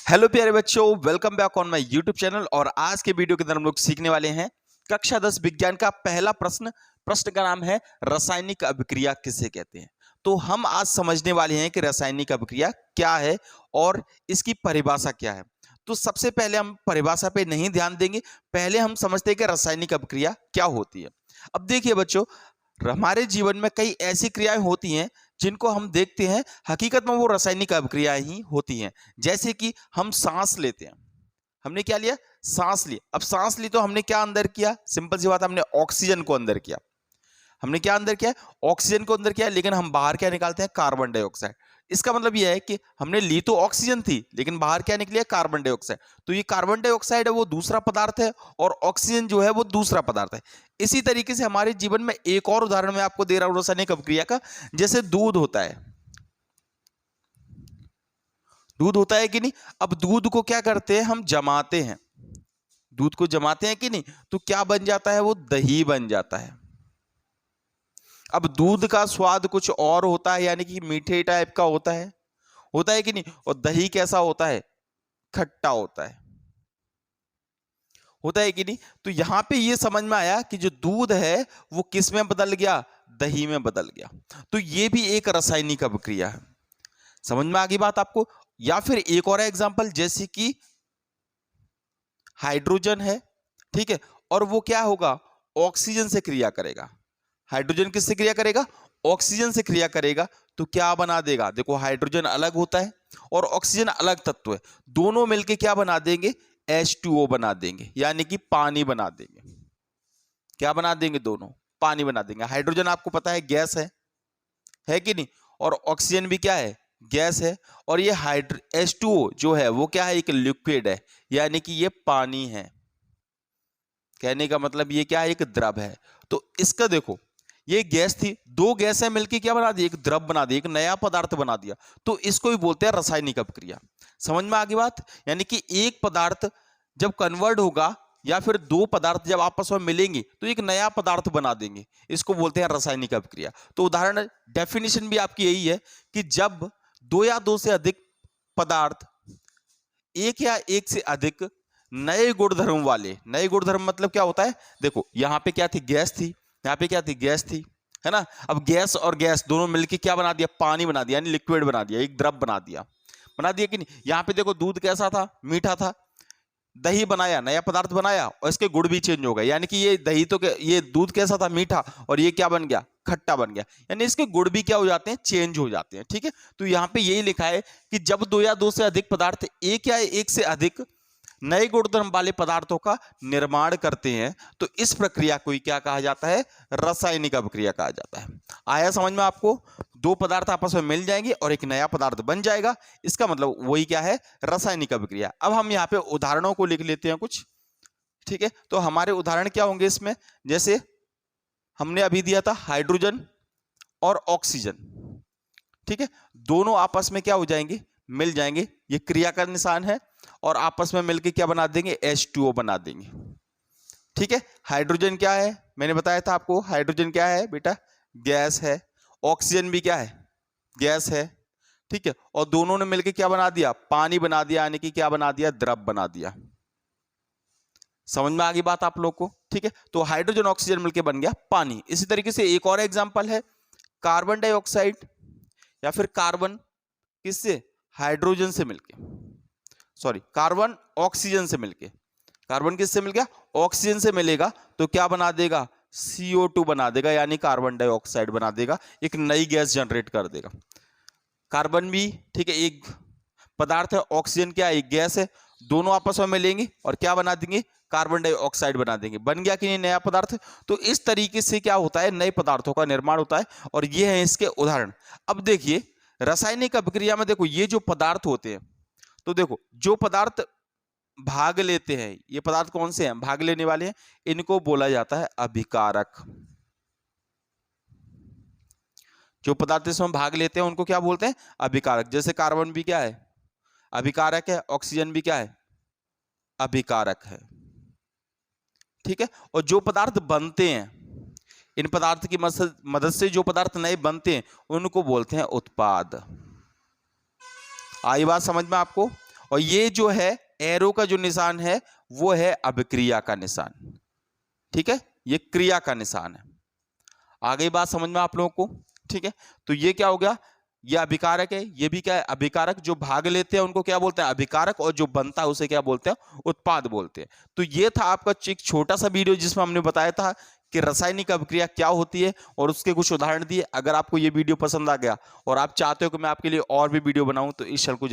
Hello प्यारे बच्चों, welcome back on my YouTube channel. और आज के वीडियो के अंदर हम लोग सीखने वाले हैं कक्षा 10 विज्ञान का पहला प्रश्न। प्रश्न का नाम है रासायनिक अभिक्रिया किसे कहते हैं। तो हम आज समझने वाले हैं कि रासायनिक अभिक्रिया क्या है और इसकी परिभाषा क्या है। तो सबसे पहले हम परिभाषा पे नहीं ध्यान देंगे, पहले हम समझते हैं कि रासायनिक अभिक्रिया क्या होती है। अब देखिए बच्चों, हमारे जीवन में कई ऐसी क्रियाएं होती हैं जिनको हम देखते हैं, हकीकत में वो रासायनिक अभिक्रियाएं ही होती हैं। जैसे कि हम सांस लेते हैं, हमने क्या लिया? सांस ली। अब सांस ली तो हमने क्या अंदर किया? सिंपल सी बात, हमने ऑक्सीजन को अंदर किया। हमने क्या अंदर किया? ऑक्सीजन को अंदर किया, लेकिन हम बाहर क्या निकालते हैं? Carbon dioxide. इसका मतलब यह है कि हमने ली तो ऑक्सीजन थी, लेकिन बाहर क्या निकली? Carbon dioxide. तो ये कार्बन डाइऑक्साइड है वो दूसरा पदार्थ है, और ऑक्सीजन जो है वो दूसरा पदार्थ है। इसी तरीके से हमारे जीवन में एक और उदाहरण मैं आपको दे रहा हूं रासायनिक अभिक्रिया का। जैसे दूध होता है, दूध होता है कि नहीं? अब दूध को क्या करते हैं? हम जमाते हैं। दूध को जमाते हैं कि नहीं? तो क्या बन जाता है? वो दही बन जाता है। अब दूध का स्वाद कुछ और होता है, यानी कि मीठे टाइप का होता है कि नहीं? और दही कैसा होता है? खट्टा होता है कि नहीं? तो यहां पे ये समझ में आया कि जो दूध है वो किस में बदल गया? दही में बदल गया। तो ये भी एक रासायनिक अभिक्रिया है। समझ में आ गई बात आपको? या फिर एक और एग्जांपल, जैसे कि हाइड्रोजन है, ठीक है, और वो क्या होगा? ऑक्सीजन से क्रिया करेगा। हाइड्रोजन किससे क्रिया करेगा? ऑक्सीजन से क्रिया करेगा। तो क्या बना देगा? देखो, हाइड्रोजन अलग होता है और ऑक्सीजन अलग तत्व है, दोनों मिलके क्या बना देंगे? H2O बना देंगे, यानी कि पानी बना देंगे। क्या बना देंगे? दोनों पानी बना देंगे। हाइड्रोजन आपको पता है गैस है कि नहीं? और ऑक्सीजन भी क्या है? गैस है। और ये H2O जो है वो क्या है? एक लिक्विड है, यानी कि ये पानी है। कहने का मतलब ये क्या है? एक द्रव है। तो इसका देखो, ये गैस थी, दो गैसें मिलकर क्या बना दी? एक द्रव बना दी, एक नया पदार्थ बना दिया। तो इसको भी बोलते हैं रासायनिक अभिक्रिया। समझ में आ गई बात? यानी कि एक पदार्थ जब कन्वर्ट होगा या फिर दो पदार्थ जब आपस में मिलेंगे तो एक नया पदार्थ बना देंगे, इसको बोलते हैं रासायनिक अभिक्रिया। तो उदाहरण, डेफिनेशन भी आपकी यही है कि जब दो या दो से अधिक पदार्थ एक या एक से अधिक नए गुणधर्म वाले, नए गुणधर्म मतलब क्या होता है? देखो, यहां पे क्या थी? गैस थी। यहां पे क्या थी? गैस थी, है ना? अब गैस और गैस दोनों मिलकर क्या बना दिया? पानी बना दिया, यानी लिक्विड बना दिया, एक द्रव बना दिया कि नहीं? यहां पे देखो, दूध कैसा था? मीठा था। दही बनाया, नया पदार्थ बनाया, और इसके गुण भी चेंज हो गए, यानी कि ये दही तो ये दूध कैसा था? मीठा। और ये क्या बन गया? खट्टा बन गया। यानी इसके गुण भी क्या हो जाते हैं? चेंज हो जाते हैं। ठीक है, तो यहां पे यही लिखा है कि जब दो या दो से अधिक पदार्थ एक या एक से अधिक नए गुणधर्म वाले पदार्थों का निर्माण करते हैं तो इस प्रक्रिया को ही क्या कहा जाता है? रासायनिक अभिक्रिया कहा जाता है। आया समझ में आपको? दो पदार्थ आपस में मिल जाएंगे और एक नया पदार्थ बन जाएगा, इसका मतलब वही क्या है? रासायनिक अभिक्रिया। अब हम यहाँ पे उदाहरणों को लिख लेते हैं कुछ। ठीक है, तो हमारे उदाहरण क्या होंगे इसमें? जैसे हमने अभी दिया था हाइड्रोजन और ऑक्सीजन। ठीक है, दोनों आपस में क्या हो जाएंगे? मिल जाएंगे। ये क्रिया का निशान है, और आपस में मिलकर क्या बना देंगे? H2O बना देंगे। ठीक है, हाइड्रोजन क्या है? मैंने बताया था आपको, हाइड्रोजन क्या है बेटा? गैस है। ऑक्सीजन भी क्या है? गैस है। ठीक है, और दोनों ने मिलकर क्या बना दिया? पानी बना दिया, यानी कि क्या बना दिया? द्रव बना दिया। समझ में आ गई बात आप लोग को? ठीक है, तो हाइड्रोजन ऑक्सीजन मिलकर बन गया पानी। इसी तरीके से एक और एग्जांपल है, कार्बन डाइऑक्साइड या फिर कार्बन किससे? हाइड्रोजन से मिलके, सॉरी, कार्बन ऑक्सीजन से मिलके। कार्बन किससे मिल गया? ऑक्सीजन से मिलेगा तो क्या बना देगा? CO2 बना देगा, यानी कार्बन डाइऑक्साइड बना देगा, एक नई गैस जनरेट कर देगा। कार्बन भी ठीक है एक पदार्थ है, ऑक्सीजन क्या है? एक गैस है। दोनों आपस में मिलेंगे और क्या बना देंगे? कार्बन डाइऑक्साइड बना देंगे। बन गया कि नहीं नया पदार्थ? तो इस तरीके से क्या होता है? नए पदार्थों का निर्माण होता है, और ये है इसके उदाहरण। अब देखिए, रासायनिक अभिक्रिया में देखो, ये जो पदार्थ होते हैं, तो देखो, जो पदार्थ भाग लेते हैं, ये पदार्थ कौन से हैं? भाग लेने वाले हैं। इनको बोला जाता है अभिकारक। जो पदार्थ इसमें भाग लेते हैं उनको क्या बोलते हैं? अभिकारक। जैसे कार्बन भी क्या है? अभिकारक है। ऑक्सीजन भी क्या है? अभिकारक है। ठीक है, और जो पदार्थ बनते हैं, इन पदार्थ की मदद से जो पदार्थ नए बनते हैं उनको बोलते हैं उत्पाद। आई बात समझ में आपको? और ये जो है एरो का जो निशान है वो है अभिक्रिया का निशान। ठीक है, ये क्रिया का निशान है। आ गई बात समझ में आप लोगों को? ठीक है, तो ये क्या हो गया, ये अभिकारक है, ये भी क्या है अभिकारक। जो भाग लेते हैं उनको क्या बोलते हैं अभिकारक, और जो बनता है उसे क्या बोलते हैं उत्पाद बोलते हैं। तो ये था आपका एक छोटा सा वीडियो जिसमें हमने बताया था कि रासायनिक अभिक्रिया क्या होती है और उसके कुछ उदाहरण दिए। अगर आपको ये वीडियो पसंद आ गया और आप चाहते हो कि मैं आपके लिए और भी वीडियो बनाऊं तो इस चैनल को जरूर